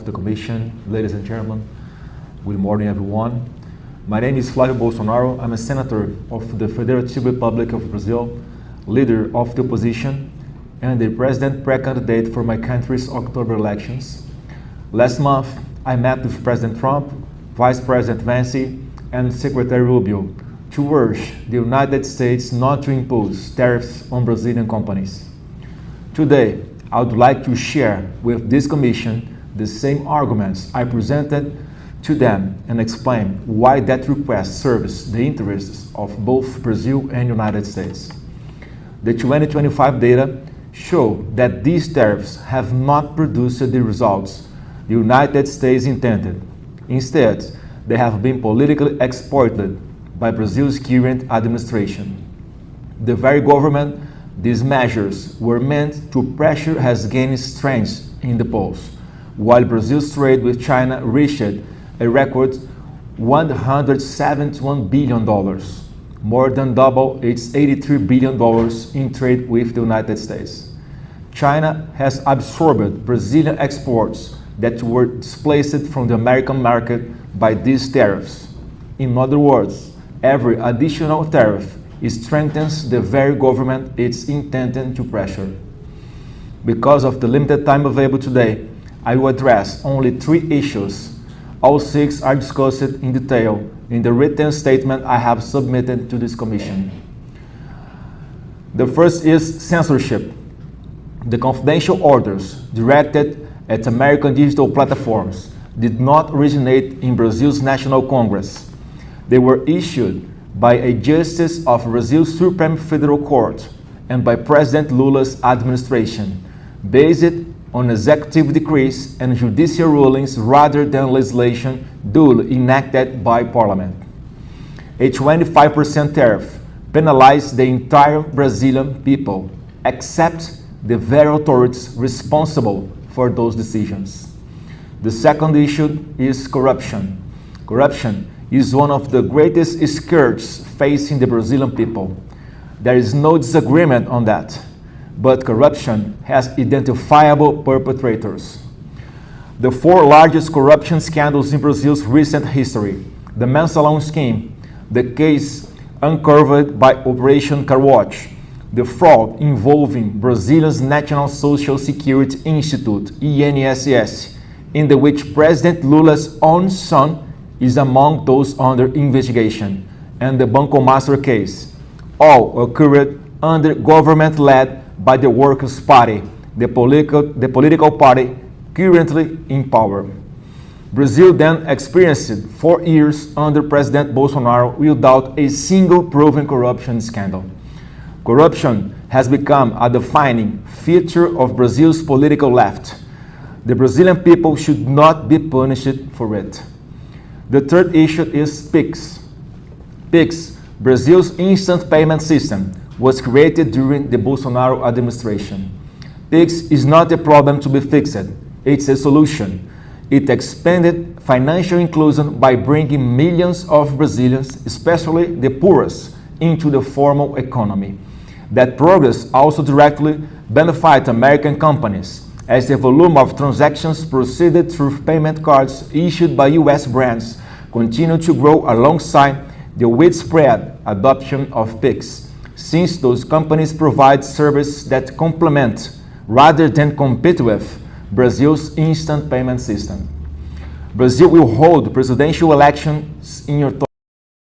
the Commission, ladies and gentlemen, good morning everyone. My name is Flávio. I'm a senator of the Federative Republic of Brazil, leader of the opposition, and the president pre-candidate for my country's October elections. Last month, I met with President Trump, Vice President Vance, and Secretary Rubio to urge the United States not to impose tariffs on Brazilian companies. Today, I would like to share with this Commission the same arguments I presented to them and explain why that request serves the interests of both Brazil and United States. The 2025 data show that these tariffs have not produced the results the United States intended. Instead, they have been politically exploited by Brazil's current administration. The very government these measures were meant to pressure has gained strength in the polls, while Brazil's trade with China reached a record $171 billion, more than double its $83 billion in trade with the United States. China has absorbed Brazilian exports that were displaced from the American market by these tariffs. In other words, every additional tariff strengthens the very government it's intended to pressure. Because of the limited time available today, I will address only 3 issues. All 6 are discussed in detail in the written statement I have submitted to this Commission. The first is censorship. The confidential orders directed at American digital platforms did not originate in Brazil's National Congress. They were issued by a justice of Brazil's Supreme Federal Court and by President Lula's administration, based on executive decrees and judicial rulings rather than legislation duly enacted by Parliament. A 25% tariff penalized the entire Brazilian people, except the very authorities responsible for those decisions. The second issue is corruption. Corruption is one of the greatest scourges facing the Brazilian people. There is no disagreement on that, but corruption has identifiable perpetrators. The 4 largest corruption scandals in Brazil's recent history: the Mensalão scheme, the case uncovered by Operation Car Watch, the fraud involving Brazilian's National Social Security Institute, INSS, in which President Lula's own son is among those under investigation, and the Banco Master case, all occurred under government led by the Workers' Party, the political party currently in power. Brazil then experienced 4 years under President Bolsonaro without a single proven corruption scandal. Corruption has become a defining feature of Brazil's political left. The Brazilian people should not be punished for it. The third issue is PIX. PIX, Brazil's instant payment system, was created during the Bolsonaro administration. PIX is not a problem to be fixed, it's a solution. It expanded financial inclusion by bringing millions of Brazilians, especially the poorest, into the formal economy. That progress also directly benefits American companies, as the volume of transactions proceeded through payment cards issued by U.S. brands continued to grow alongside the widespread adoption of PIX, since those companies provide services that complement, rather than compete with, Brazil's instant payment system. Brazil will hold presidential elections in